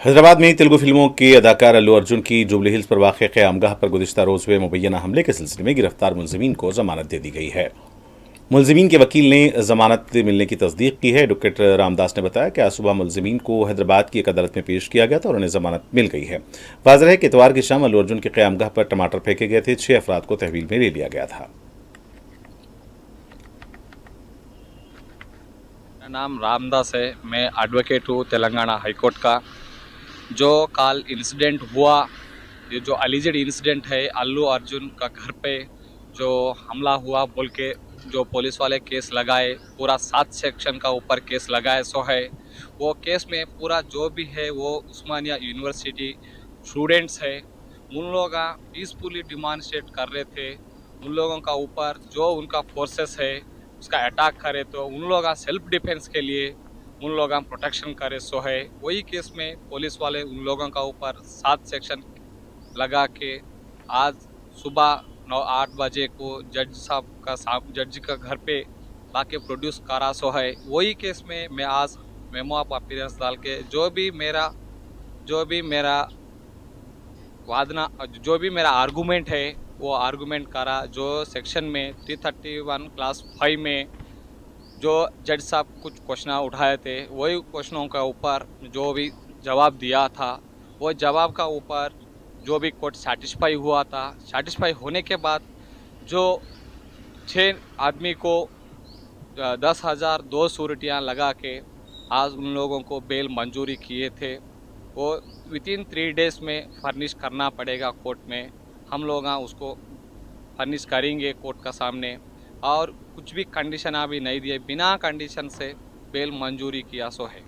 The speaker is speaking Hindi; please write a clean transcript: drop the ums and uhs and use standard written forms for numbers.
हैदराबाद में तेलुगु फिल्मों के अदाकार अल्लू अर्जुन की जुबली हिल्स पर वाक़ क़यामगाह पर गुज़िश्ता रोज़ हुए मुबैना हमले के सिलसिले में गिरफ्तार मुलजिमीन को जमानत दे दी गई है। मुलजिमीन के वकील ने जमानत मिलने की तस्दीक की है। एडवोकेट रामदास ने बताया कि आज सुबह मुलजिमीन को हैदराबाद की एक अदालत में पेश किया गया था और उन्हें जमानत मिल गई है। वाज़ेह है कि इतवार की शाम अल्लू अर्जुन के क़यामगाह पर टमाटर फेंके गए थे। 6 अफराद को तहवील में ले लिया गया था। मेरा नाम रामदास है। मैं एडवोकेट हूँ तेलंगाना हाईकोर्ट का। जो कल इंसिडेंट हुआ, ये जो अलीजेड इंसिडेंट है, अल्लू अर्जुन का घर पे जो हमला हुआ बोल के जो पुलिस वाले केस लगाए, पूरा 7 सेक्शन का ऊपर केस लगाए सो है। वो केस में पूरा जो भी है वो उस्मानिया यूनिवर्सिटी स्टूडेंट्स है। उन लोग पीसफुली डिमॉन्स्ट्रेट कर रहे थे। उन लोगों का ऊपर जो उनका फोर्सेस है उसका अटैक करे तो उन लोग सेल्फ डिफेंस के लिए उन लोग प्रोटेक्शन करे सो है। वही केस में पुलिस वाले उन लोगों का ऊपर 7 सेक्शन लगा के आज सुबह 9-8 बजे को जज का घर पे लाके प्रोड्यूस करा सो है। वही केस में मैं आज मेमो ऑफ अपीयरेंस डाल के जो भी मेरा वादना जो भी मेरा आर्गूमेंट है वो आर्गूमेंट करा। जो सेक्शन में 331 क्लास 5 में जो जज साहब कुछ क्वेश्चन उठाए थे, वही क्वेश्चनों का ऊपर जो भी जवाब दिया था, वो जवाब का ऊपर जो भी कोर्ट सेटिस्फाई हुआ था। सेटिस्फाई होने के बाद जो 6 आदमी को 10,000 2 सूरटियाँ लगा के आज उन लोगों को बेल मंजूरी किए थे। वो वितिन 3 डेज में फर्निश करना पड़ेगा कोर्ट में। हम लोग उसको फर्निश करेंगे कोर्ट का सामने, और कुछ भी कंडीशन अभी नहीं दिए, बिना कंडीशन से बेल मंजूरी किया सो है।